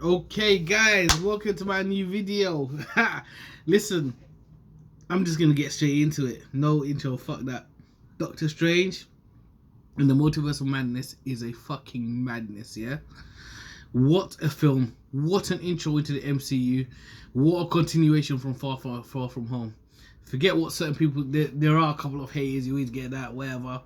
Okay guys, welcome to my new video. Listen, I'm just gonna get straight into it. No intro, fuck that. Doctor Strange and the Multiverse of Madness is a fucking madness, yeah? What a film. What an intro into the MCU. What a continuation from Far From Home. Forget what certain people, there are a couple of haters, you always get that, whatever.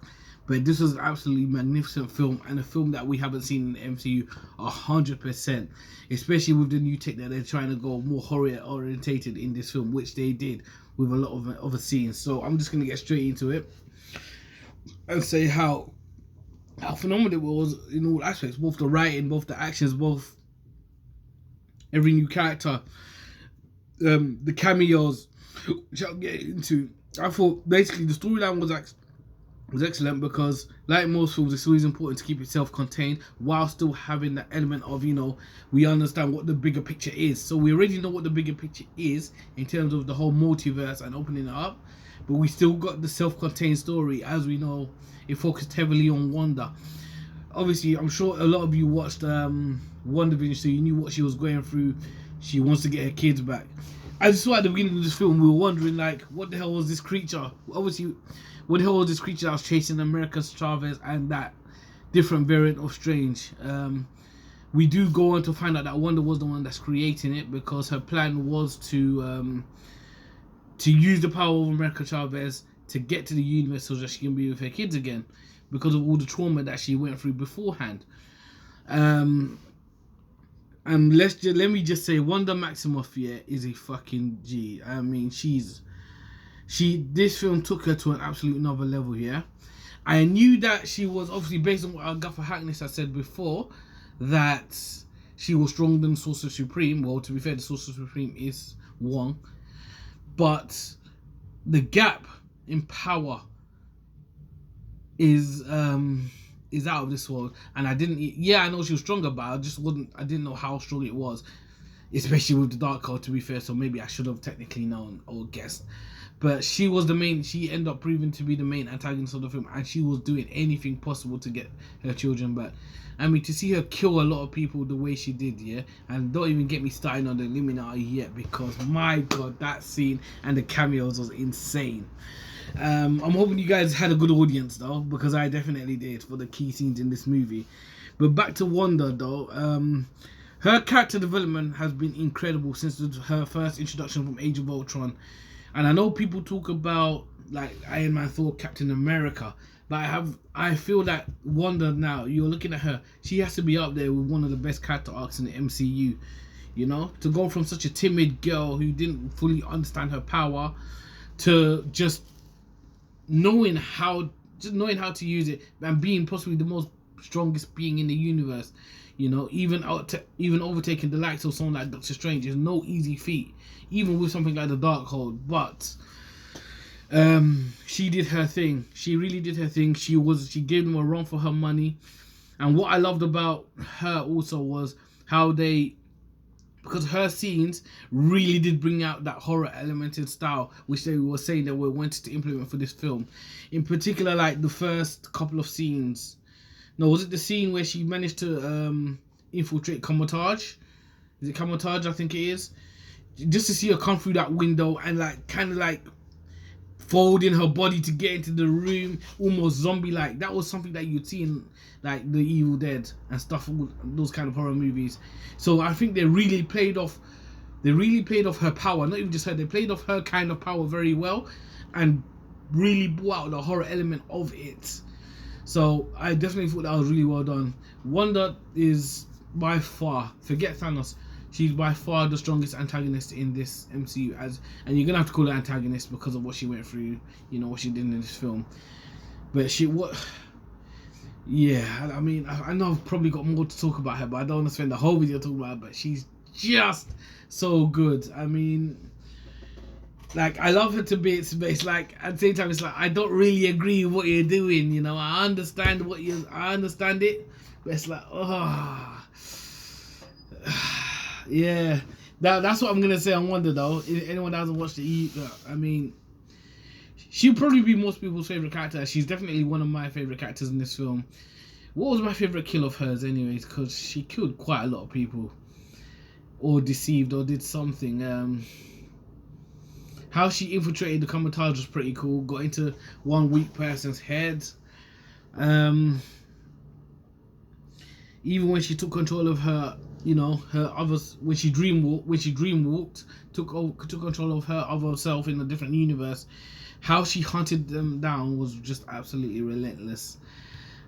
But this was an absolutely magnificent film, and a film that we haven't seen in the MCU 100%. Especially with the new tech that they're trying to go more horror orientated in this film, which they did with a lot of other scenes. So I'm just gonna get straight into it and say how phenomenal it was in all aspects, both the writing, both the actions, both every new character, the cameos, which I'll get into. I thought basically the storyline was excellent because, like most films, it's always important to keep it self-contained while still having that element of, we understand what the bigger picture is. So we already know what the bigger picture is in terms of the whole multiverse and opening it up, but we still got the self-contained story. As we know, it focused heavily on Wanda. Obviously, I'm sure a lot of you watched WandaVision, so you knew what she was going through. She wants to get her kids back. I just saw at the beginning of this film, we were wondering, like, what the hell was this creature? Obviously, what the hell was this creature that was chasing America Chavez and that different variant of Strange? We do go on to find out that Wanda was the one that's creating it, because her plan was to use the power of America Chavez to get to the universe so that she can be with her kids again, because of all the trauma that she went through beforehand. And let me just say, Wanda Maximoff, yeah, is a fucking G. I mean, this film took her to an absolute another level, yeah. I knew that she was, obviously based on what Agatha Harkness had said before, that she was stronger than Sorcerer Supreme. Well, to be fair, the Sorcerer Supreme is Wong, but the gap in power is out of this world. And I know she was stronger, but I didn't know how strong it was, especially with the dark code, to be fair. So maybe I should have technically known or guessed. But she ended up proving to be the main antagonist of the film, and she was doing anything possible to get her children back. I mean, to see her kill a lot of people the way she did, yeah, and don't even get me starting on the Illuminati yet, because my god, that scene and the cameos was insane. I'm hoping you guys had a good audience though, because I definitely did for the key scenes in this movie. But back to Wanda though, her character development has been incredible since her first introduction from Age of Ultron. And I know people talk about like Iron Man, Thor, Captain America, but I feel that Wanda now, you're looking at her, she has to be up there with one of the best character arcs in the MCU. You know, to go from such a timid girl who didn't fully understand her power to just knowing how to use it and being possibly the most strongest being in the universe. You know, even overtaking the likes of someone like Doctor Strange is no easy feat, even with something like the Darkhold. But she did her thing. She really did her thing. She gave them a run for her money. And what I loved about her also was how because her scenes really did bring out that horror element and style, which they were saying that we wanted to implement for this film. In particular, like the first couple of scenes. No, was it the scene where she managed to infiltrate Camotage? Is it Camotage? I think it is. Just to see her come through that window and like kind of like folding her body to get into the room, almost zombie-like. That was something that you'd see in like The Evil Dead and stuff, those kind of horror movies. So I think they really played off her power. Not even just her, they played off her kind of power very well and really brought out the horror element of it. So I definitely thought that was really well done. Wanda is by far, forget Thanos, she's by far the strongest antagonist in this MCU, and you're gonna have to call her antagonist because of what she went through, what she did in this film. But I mean, I know I've probably got more to talk about her, but I don't want to spend the whole video talking about her. But she's just so good. I mean, like, I love her to bits, but it's like, at the same time, it's like, I don't really agree with what you're doing, I understand it, but it's like, yeah, that's what I'm gonna say on Wonder though. If anyone that hasn't watched it, I mean, she'll probably be most people's favorite character. She's definitely one of my favorite characters in this film. What was my favorite kill of hers anyways? Because she killed quite a lot of people. or deceived or did something. How she infiltrated the Kamar-Taj was pretty cool. Got into one weak person's head. Even when she took control of her, her others, when she dream walked, took control of her other self in a different universe. How she hunted them down was just absolutely relentless.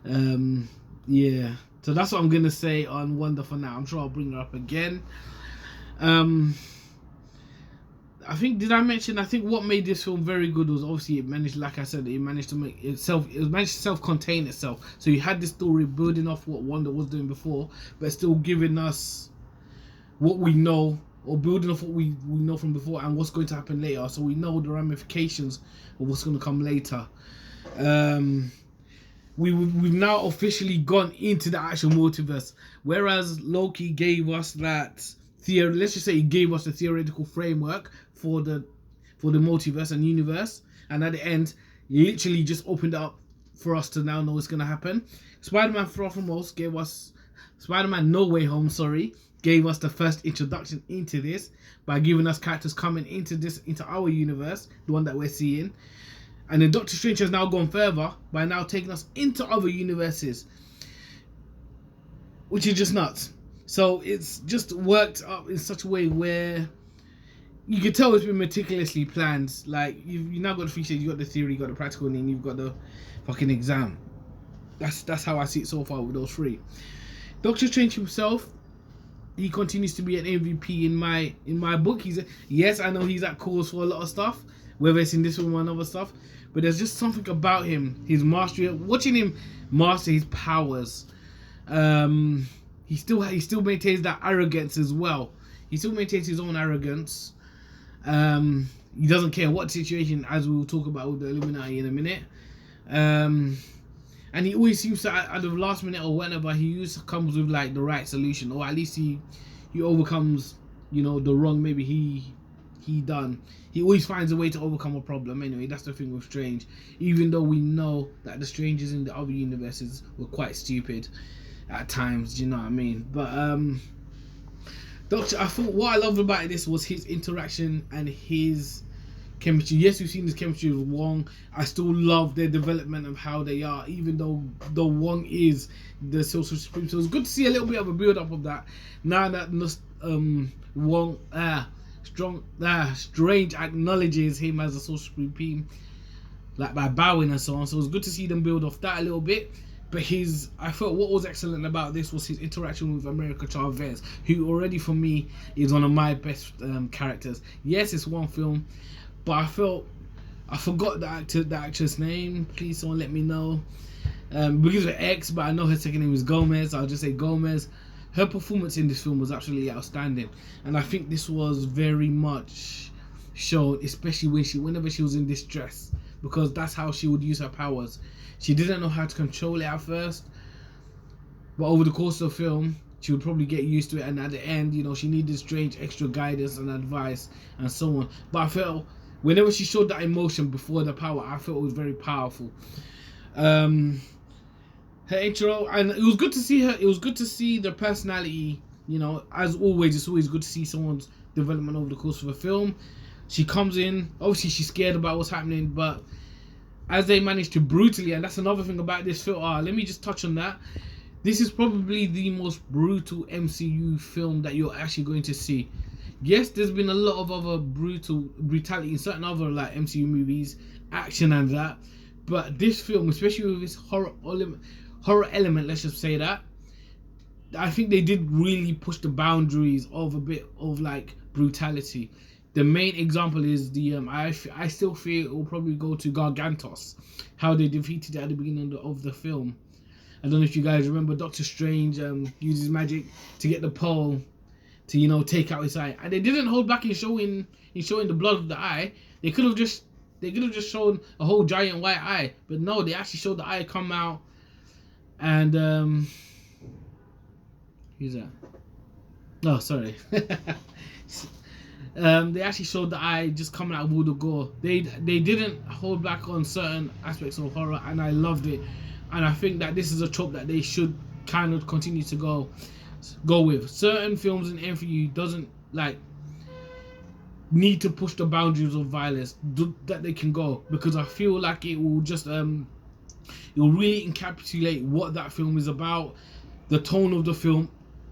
Yeah. So that's what I'm gonna say on Wanda for now. I'm sure I'll bring her up again. I think what made this film very good was obviously it managed, like I said, it managed to make itself, it managed to self-contain itself. So you had this story building off what Wanda was doing before, but still giving us what we know, or building off what we know from before and what's going to happen later. So we know the ramifications of what's going to come later. We've now officially gone into the actual multiverse, whereas Loki gave us that let's just say he gave us the theoretical framework for the multiverse and universe, and at the end literally just opened it up for us to now know what's going to happen. Spider-Man No Way Home, gave us the first introduction into this by giving us characters coming into our universe, the one that we're seeing. And then Doctor Strange has now gone further by now taking us into other universes, which is just nuts. So it's just worked up in such a way where you can tell it's been meticulously planned. Like, you now got the features, you got the theory, you got the practical, and then you've got the fucking exam. That's how I see it so far with those three. Doctor Strange himself, he continues to be an MVP in my book. Yes, I know he's at cause for a lot of stuff, whether it's in this film or another stuff, but there's just something about him, his mastery, watching him master his powers. He still maintains that arrogance as well. He still maintains his own arrogance. He doesn't care what situation, as we will talk about with the Illuminati in a minute. And he always seems to, at the last minute or whenever, he usually comes with like the right solution, or at least he overcomes, the wrong maybe he done. He always finds a way to overcome a problem. Anyway, that's the thing with Strange. Even though we know that the Strangers in the other universes were quite stupid at times, do you know what I mean? But I thought what I loved about this was his interaction and his chemistry. Yes, we've seen this chemistry with Wong. I still love their development of how they are, even though Wong is the Sorcerer Supreme. So it's good to see a little bit of a build up of that. Now that Wong Strange acknowledges him as a Sorcerer Supreme, like by bowing and so on. So it's good to see them build off that a little bit. But I felt what was excellent about this was his interaction with America Chavez, who already for me is one of my best characters. Yes, it's one film, but I forgot the actress name. Please, someone let me know. Because of X, but I know her second name is Gomez. I'll just say Gomez. Her performance in this film was absolutely outstanding, and I think this was very much shown, especially whenever she was in distress, because that's how she would use her powers. She didn't know how to control it at first, but over the course of the film, she would probably get used to it, and at the end, she needed Strange extra guidance and advice and so on. But I felt whenever she showed that emotion before the power, I felt it was very powerful. Her intro, and it was good to see her. It was good to see the personality. As always, it's always good to see someone's development over the course of a film. She comes in, obviously she's scared about what's happening, but as they manage to brutally, and that's another thing about this film. Let me just touch on that. This is probably the most brutal MCU film that you're actually going to see. Yes, there's been a lot of other brutality in certain other like MCU movies, action and that, but this film, especially with its horror element, let's just say that, I think they did really push the boundaries of a bit of like brutality. The main example is the I still feel it will probably go to Gargantos, how they defeated it at the beginning of the film. I don't know if you guys remember, Doctor Strange uses magic to get the pole to take out his eye, and they didn't hold back in showing the blood of the eye. They could have just shown a whole giant white eye, but no, they actually showed the eye come out. And who's that? Oh, sorry. They actually showed the eye just coming out of all the gore. They didn't hold back on certain aspects of horror, and I loved it. And I think that this is a trope that they should kind of continue to go. go with. Certain films in MCU doesn't like need to push the boundaries of violence that they can go, because I feel like it will just it will really encapsulate what that film is about, the tone of the film,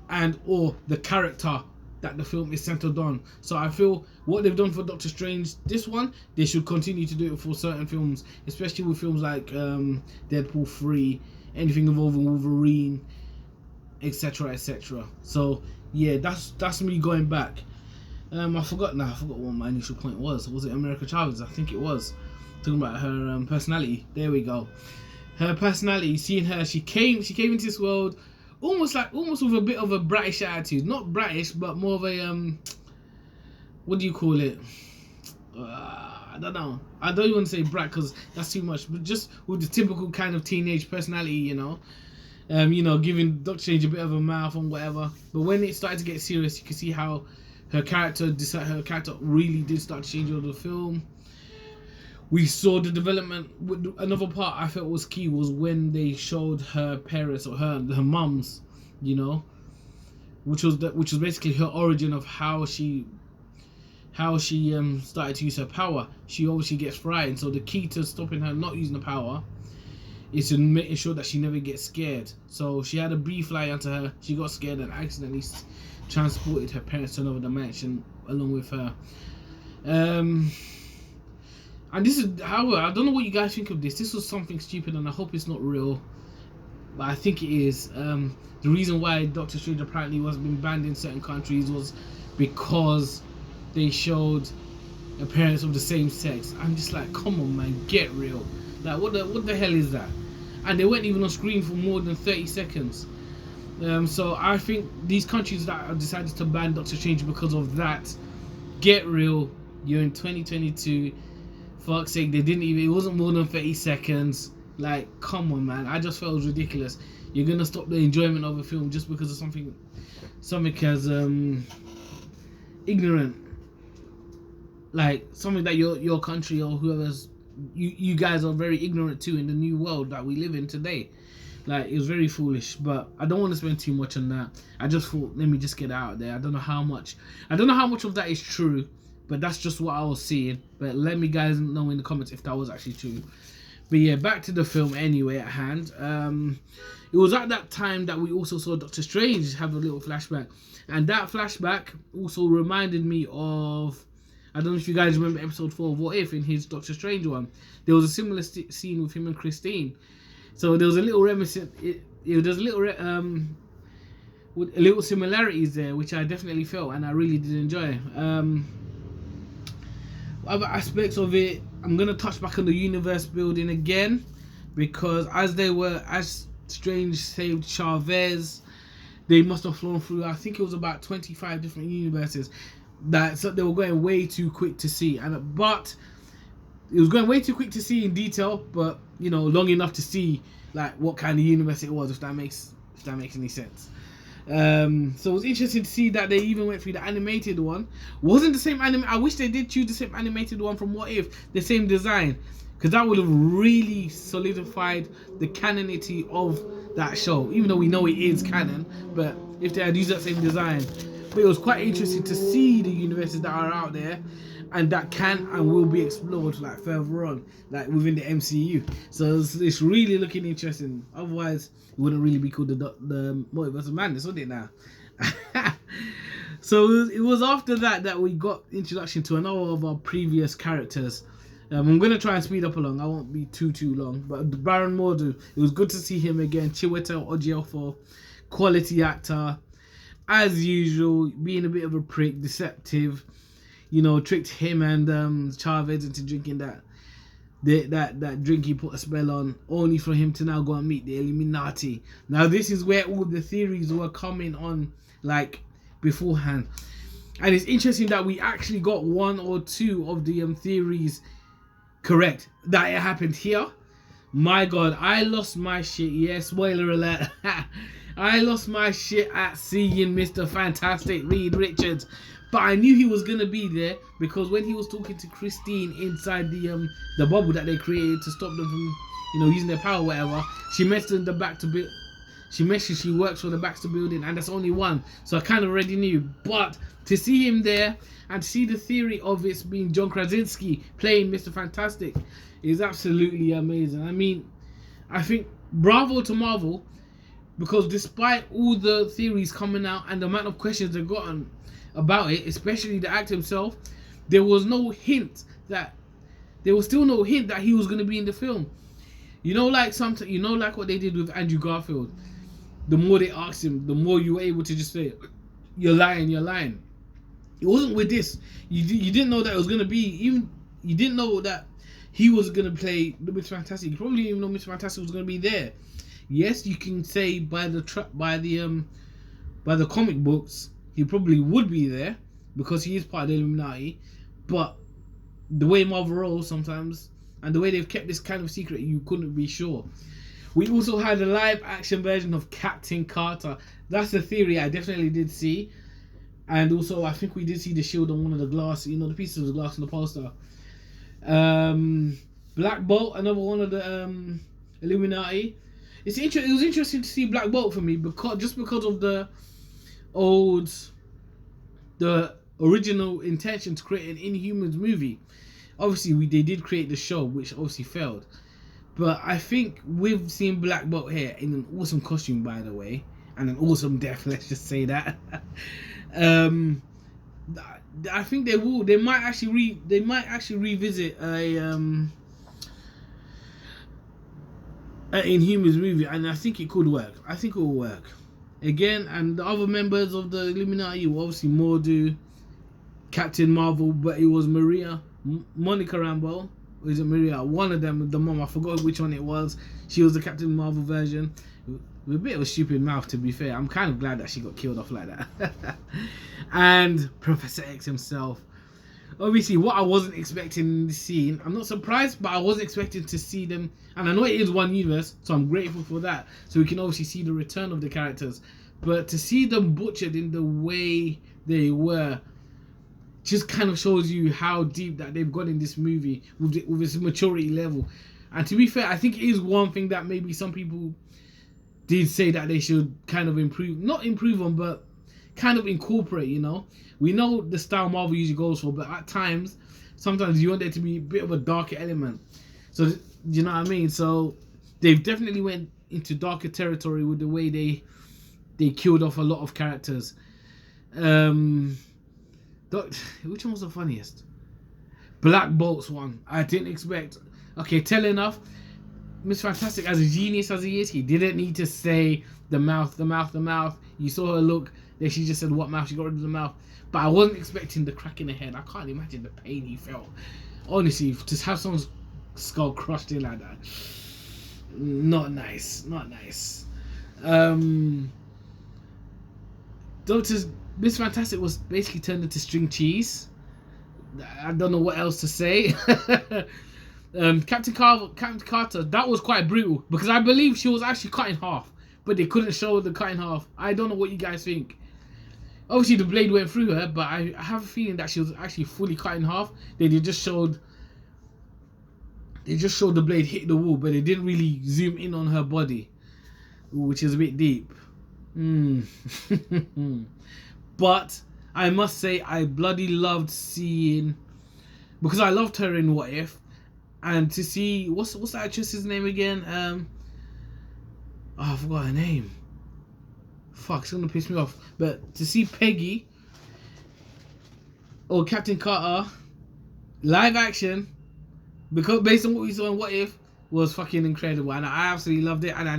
and or the character that the film is centered on. So I feel what they've done for Doctor Strange, this one, they should continue to do it for certain films, especially with films like Deadpool 3, anything involving Wolverine, etc, etc. So yeah, that's me going back. I forgot what my initial point was. Was it America Chavez? I think it was. Talking about her personality. There we go. Her personality, seeing her, she came into this world almost with a bit of a bratish attitude. Not bratish, but more of a what do you call it? I don't know. I don't even want to say brat because that's too much, but just with the typical kind of teenage personality, you know, giving Doctor Strange a bit of a mouth and whatever. But when it started to get serious, you can see how her character really did start to change over the film. We saw the development. Another part I felt was key was when they showed her parents or her mums, you know, which was basically her origin of how she started to use her power. She obviously gets frightened, so the key to stopping her not using the power is to make sure that she never gets scared. So she had a bee fly onto her, she got scared and accidentally transported her parents to another dimension along with her. And this is, however, I don't know what you guys think of this. This was something stupid and I hope it's not real, but I think it is. The reason why Doctor Strange apparently wasn't been banned in certain countries was because they showed appearance of the same sex. I'm just like, come on man, get real. Like what the hell is that? And they weren't even on screen for more than 30 seconds. So I think these countries that have decided to ban Doctor Strange because of that, get real. You're in 2022. Fuck's sake, it wasn't more than 30 seconds. Like, come on man, I just felt it was ridiculous. You're gonna stop the enjoyment of a film just because of something as ignorant, like something that your country or whoever's you guys are very ignorant to in the new world that we live in today. Like, it was very foolish, but I don't want to spend too much on that. I just thought, let me just get it out there. I don't know how much of that is true, but that's just what I was seeing. But let me guys know in the comments if that was actually true. But yeah, back to the film anyway at hand. It was at that time that we also saw Doctor Strange have a little flashback, and that flashback also reminded me of, I don't know if you guys remember episode 4 of What If, in his Doctor Strange one. There was a similar scene with him and Christine. So there was a little reminiscent. There's a little similarities there, which I definitely felt and I really did enjoy. Other aspects of it, I'm gonna touch back on the universe building again, because as Strange saved Chavez, they must have flown through, I think it was about 25 different universes. So they were going way too quick to see, but it was going way too quick to see in detail, but you know, long enough to see like what kind of universe it was, if that makes any sense. So it was interesting to see that they even went through the animated one. Wasn't the same anime. I wish they did choose the same animated one from What If, the same design, because that would have really solidified the canonity of that show, even though we know it is canon. But if they had used that same design, but it was quite interesting to see the universes that are out there and that can and will be explored like further on, like within the MCU. So it's really looking interesting. Otherwise, it wouldn't really be called the Multiverse of Madness, would it now? So it was after that we got introduction to another of our previous characters. I'm gonna try and speed up along. I won't be too long. But Baron Mordo, it was good to see him again. Chiwetel Ejiofor, quality actor, as usual, being a bit of a prick, deceptive. You know, tricked him and Chavez into drinking that drink he put a spell on, only for him to now go and meet the Illuminati. Now this is where all the theories were coming on, like, beforehand. And it's interesting that we actually got one or two of the theories correct. That it happened here. My God, I lost my shit. Yeah, spoiler alert. I lost my shit at seeing Mr. Fantastic Reed Richards. But I knew he was gonna be there, because when he was talking to Christine inside the bubble that they created to stop them from, you know, using their power or whatever, she mentioned the She mentioned she works for the Baxter Building, and that's only one. So I kind of already knew. But to see him there and to see the theory of it being John Krasinski playing Mr. Fantastic is absolutely amazing. I mean, I think bravo to Marvel, because despite all the theories coming out and the amount of questions they've gotten about it, especially the actor himself, there was still no hint that he was going to be in the film. You know, like like what they did with Andrew Garfield. The more they asked him, the more you were able to just say, "You're lying, you're lying." It wasn't with this. You didn't know that it was going to be. Even you didn't know that he was going to play Mr. Fantastic. You probably didn't even know Mr. Fantastic was going to be there. Yes, you can say by the comic books, he probably would be there because he is part of the Illuminati. But the way Marvel rolls sometimes, and the way they've kept this kind of secret, you couldn't be sure. We also had a live action version of Captain Carter. That's a theory I definitely did see. And also, I think we did see the shield on one of the glass, the pieces of the glass on the poster. Black Bolt, another one of the Illuminati. It was interesting to see Black Bolt for me because of the original intention to create an Inhumans movie. Obviously, they did create the show, which obviously failed. But I think we've seen Black Bolt here in an awesome costume, by the way, and an awesome death. Let's just say that. I think they will. They might actually revisit a Inhumans movie, and I think it could work. I think it will work. Again, and the other members of the Illuminati were obviously Mordo, Captain Marvel, but it was Monica Rambeau. Or is it Maria? One of them, the mom, I forgot which one it was. She was the Captain Marvel version. With a bit of a stupid mouth, to be fair. I'm kind of glad that she got killed off like that. And Professor X himself. Obviously, what I wasn't expecting in the scene, I'm not surprised, but I wasn't expecting to see them. And I know it is one universe, so I'm grateful for that. So we can obviously see the return of the characters. But to see them butchered in the way they were, just kind of shows you how deep that they've gone in this movie with its maturity level. And to be fair, I think it is one thing that maybe some people did say that they should kind of not improve on, but kind of incorporate, We know the style Marvel usually goes for, but at times, sometimes you want there to be a bit of a darker element. So, you know what I mean? So, they've definitely went into darker territory with the way they killed off a lot of characters. Which one was the funniest? Black Bolt's one. I didn't expect. Okay, tell enough. Mr. Fantastic, as a genius as he is, he didn't need to say the mouth. You saw her look. Then she just said what mouth. She got rid of the mouth. But I wasn't expecting the crack in the head. I can't imagine the pain he felt. Honestly, to have someone's skull crushed in like that. Not nice. Mr. Fantastic was basically turned into string cheese. I don't know what else to say. Captain Carter, that was quite brutal because I believe she was actually cut in half, but they couldn't show the cut in half. I don't know what you guys think. Obviously, the blade went through her, but I have a feeling that she was actually fully cut in half. They just showed the blade hit the wall, but they didn't really zoom in on her body, which is a bit deep. But I must say, I bloody loved seeing, because I loved her in What If, and to see what's that actress's name again? I forgot her name. Fuck, it's gonna piss me off. But to see Peggy or Captain Carter live action, because based on what we saw in What If, was fucking incredible, and I absolutely loved it. And I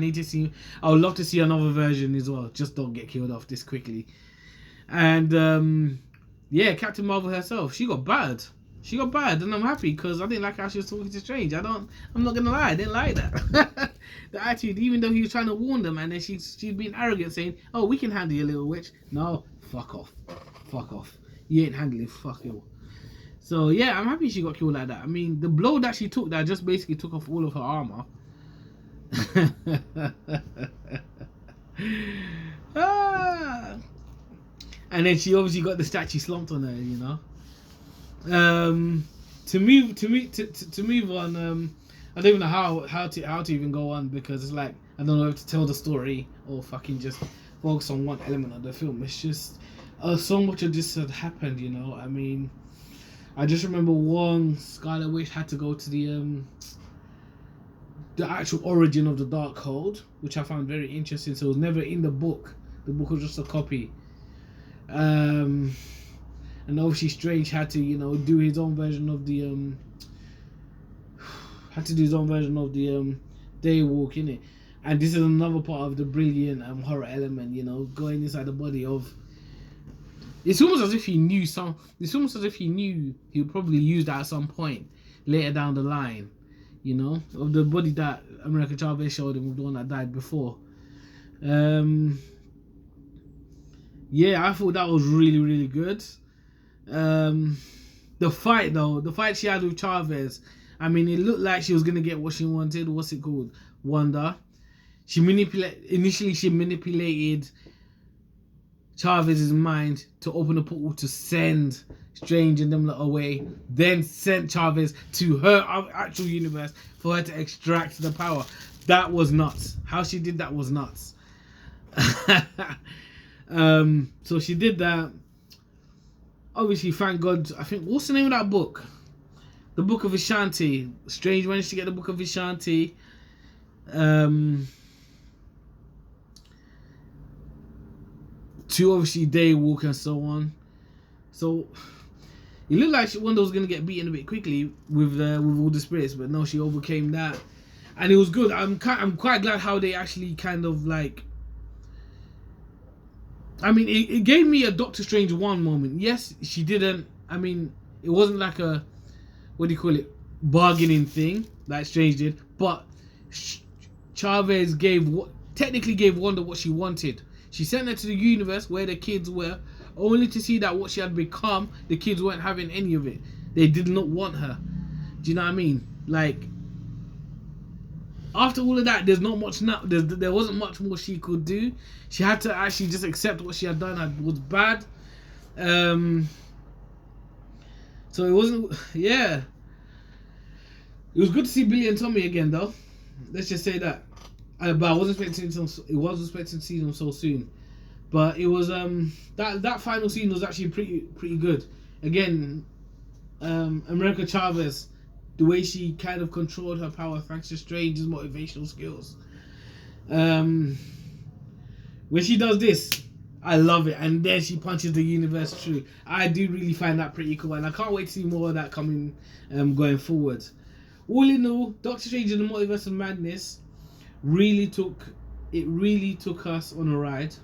would love to see another version as well. Just don't get killed off this quickly. And Captain Marvel herself, she got bad, and I'm happy because I didn't like how she was talking to Strange. I'm not gonna lie, I didn't like that. The attitude, even though he was trying to warn them, and then she's being arrogant, saying, "Oh, we can handle you, little witch." No, fuck off. You ain't handling fuck you. So yeah, I'm happy she got killed like that. I mean, the blow that she took, that just basically took off all of her armor. And then she obviously got the statue slumped on her, To move on, I don't even know how to even go on, because it's like I don't know if to tell the story or fucking just focus on one element of the film. It's just so much of this had happened, you know. I mean, I just remember one Scarlet Witch had to go to the actual origin of the Darkhold, which I found very interesting. So it was never in the book. The book was just a copy. And obviously Strange had to, you know, do his own version of the Daywalk, innit? And this is another part of the brilliant horror element, you know, going inside the body of. It's almost as if he knew It's almost as if he knew he would probably use that at some point later down the line, you know, of the body that America Chavez showed him, with the one that died before. Yeah, I thought that was really, really good. The fight she had with Chavez, I mean, it looked like she was gonna get what she wanted. What's it called? Wanda. She manipulated Chavez's mind to open a portal to send Strange and them lot away, then sent Chavez to her actual universe for her to extract the power. That was nuts. How she did that was nuts. So she did that. Obviously, thank God. I think, what's the name of that book? The Book of Ashanti. Strange managed to get the Book of Ashanti. To obviously Daywalk and so on. So it looked like Wanda was gonna get beaten a bit quickly with all the spirits, but no, she overcame that, and it was good. I'm quite glad how they actually kind of like. I mean, it gave me a Doctor Strange 1 moment. Yes, she didn't. I mean, it wasn't like a, what do you call it, bargaining thing like Strange did, but Chavez technically gave Wanda what she wanted. She sent her to the universe where the kids were, only to see that what she had become, the kids weren't having any of it. They did not want her. Do you know what I mean? Like, after all of that, there's not much now. There wasn't much more she could do. She had to actually just accept what she had done was bad. So it wasn't. Yeah, it was good to see Billy and Tommy again, though. Let's just say that. But I wasn't expecting to see them so soon. But it was that final scene was actually pretty good. Again, America Chavez, the way she kind of controlled her power thanks to Strange's motivational skills. When she does this, I love it, and then she punches the universe through. I do really find that pretty cool, and I can't wait to see more of that coming going forward. All in all, Doctor Strange in the Multiverse of Madness really took us on a ride.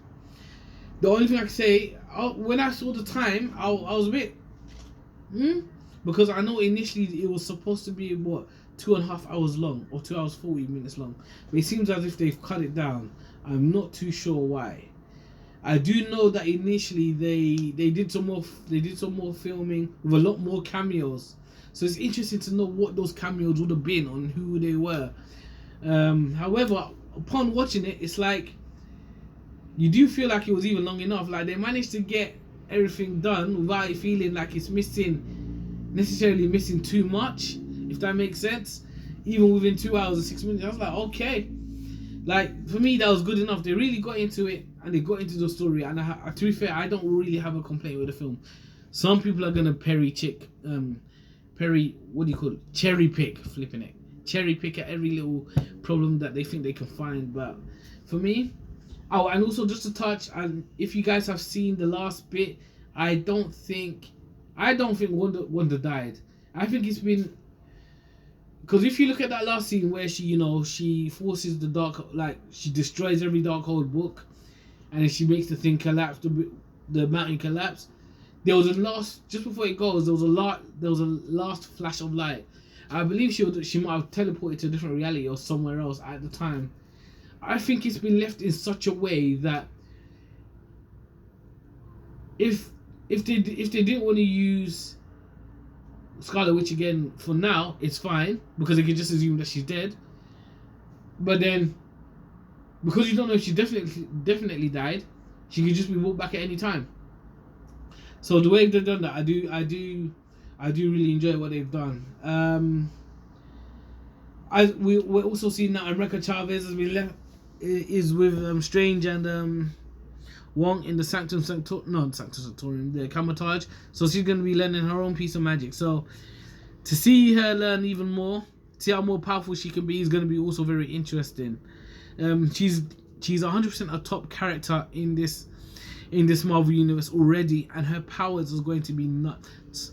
The only thing I can say, when I saw the time, I was a bit, because I know initially it was supposed to be 2.5 hours long, or 2 hours 40 minutes long, but it seems as if they've cut it down. I'm not too sure why. I do know that initially they did some more filming with a lot more cameos, so it's interesting to know what those cameos would have been on who they were. However, upon watching it, it's like you do feel like it was even long enough. Like they managed to get everything done without it feeling like it's necessarily missing too much, if that makes sense. Even within 2 hours and 6 minutes, I was like, okay. Like, for me, that was good enough. They really got into it, and they got into the story. And to be fair, I don't really have a complaint with the film. Some people are gonna cherry pick, flipping it. Cherry pick at every little problem that they think they can find. But for me, and also just to touch, and if you guys have seen the last bit, I don't think Wanda died. I think it's been, because if you look at that last scene where she forces she destroys every Darkhold book, and then she makes the thing collapse, the mountain collapse. There was just before it goes, there was a last flash of light. I believe she might have teleported to a different reality or somewhere else at the time. I think it's been left in such a way that if they didn't want to use Scarlet Witch again for now, it's fine, because they can just assume that she's dead. But then, because you don't know if she definitely died, she could just be brought back at any time. So the way they've done that, I do really enjoy what they've done. We're also seeing that America Chavez has been left. is with Strange and Wong in the Sanctum Sanctorum, the Camotage. So she's going to be learning her own piece of magic. So to see her learn even more, see how more powerful she can be, is going to be also very interesting. She's 100% a top character in this Marvel universe already, and her powers is going to be nuts.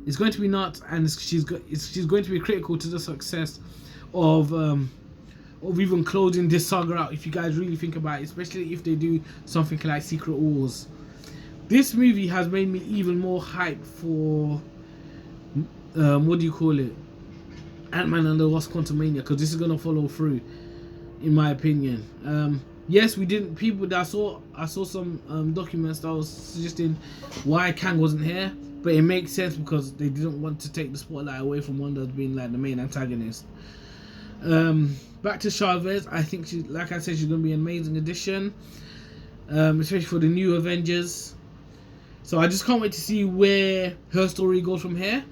It's going to be nuts, and she's going to be critical to the success of even closing this saga out. If you guys really think about it, especially if they do something like Secret Wars, this movie has made me even more hyped for what do you call it, Ant-Man and the Wasp: Quantumania, because this is gonna follow through, in my opinion. Yes, we didn't. People that I saw some documents that was suggesting why Kang wasn't here, but it makes sense because they didn't want to take the spotlight away from Wanda being like the main antagonist. Back to Chavez, I think she, like I said, she's gonna be an amazing addition, especially for the new Avengers. So I just can't wait to see where her story goes from here.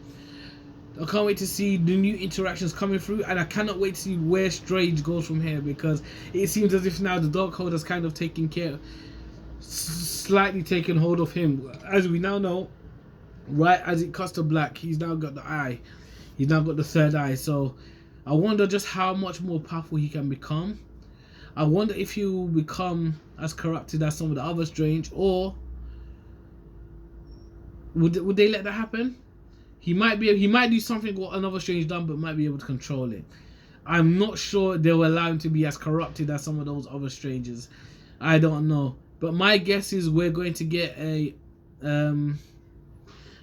I can't wait to see the new interactions coming through, and I cannot wait to see where Strange goes from here, because it seems as if now the Darkhold has kind of slightly taken hold of him. As we now know, right as it cuts to black, he's now got the eye. He's now got the third eye. So I wonder just how much more powerful he can become. I wonder if he will become as corrupted as some of the other Strange, or would they let that happen? He might do something what another Strange done, but might be able to control it. I'm not sure they'll allow him to be as corrupted as some of those other Strangers. I don't know. But my guess is we're going to get a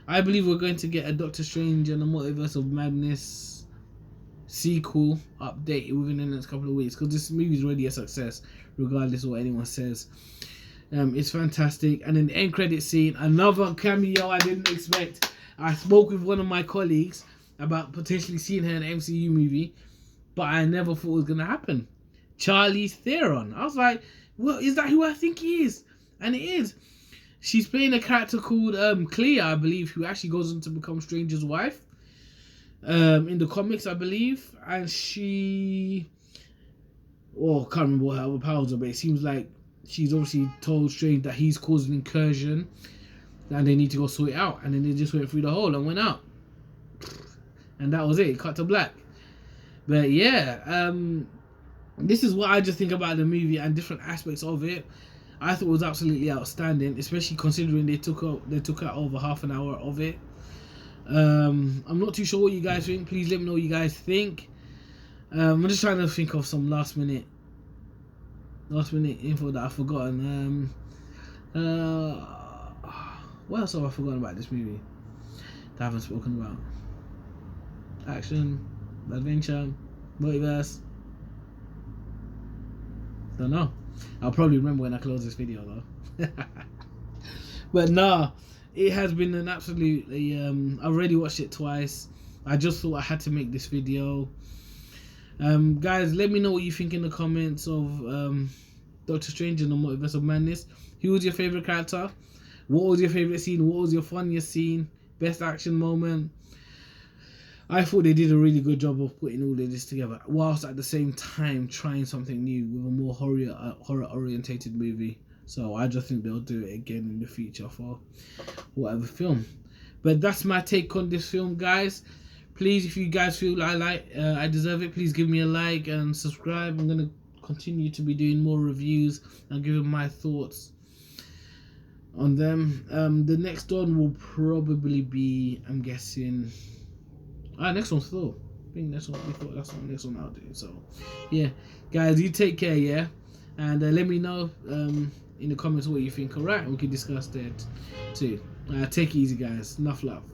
I believe we're going to get a Doctor Strange and the Multiverse of Madness sequel update within the next couple of weeks, because this movie is already a success, regardless of what anyone says. It's fantastic. And in the end credit scene, another cameo I didn't expect. I spoke with one of my colleagues about potentially seeing her in an MCU movie, but I never thought it was going to happen. Charlize Theron. I was like, well, is that who I think he is? And it is. She's playing a character called Clea, I believe, who actually goes on to become Strange's wife. In the comics, I believe. And she... Oh, I can't remember what her other powers are, but it seems like she's obviously told Strange that he's caused an incursion and they need to go sort it out. And then they just went through the hole and went out. And that was it. Cut to black. But yeah, this is what I just think about the movie and different aspects of it. I thought it was absolutely outstanding, especially considering they took out over half an hour of it. I'm not too sure what you guys think. Please let me know what you guys think. I'm just trying to think of some last minute info that I've forgotten. What else have I forgotten about this movie that I haven't spoken about? Action, adventure, multiverse. Don't know. I'll probably remember when I close this video though. But nah, it has been an absolutely I've already watched it twice. I just thought I had to make this video. Guys, let me know what you think in the comments of Doctor Strange and the Multiverse of Madness. Who was your favorite character? What was your favorite scene? What was your funniest scene? Best action moment? I thought they did a really good job of putting all of this together, whilst at the same time trying something new with a more horror orientated movie. So I just think they'll do it again in the future for whatever film. But that's my take on this film, guys. Please, if you guys feel I deserve it, please give me a like and subscribe. I'm gonna continue to be doing more reviews and giving my thoughts on them. The next one will probably be, I'm guessing, next one's Thor. I think that's what we thought. That's the next one I'll do. So yeah, guys, you take care, yeah, and let me know in the comments what you think. Alright, we can discuss that too. Take it easy, guys. Enough love.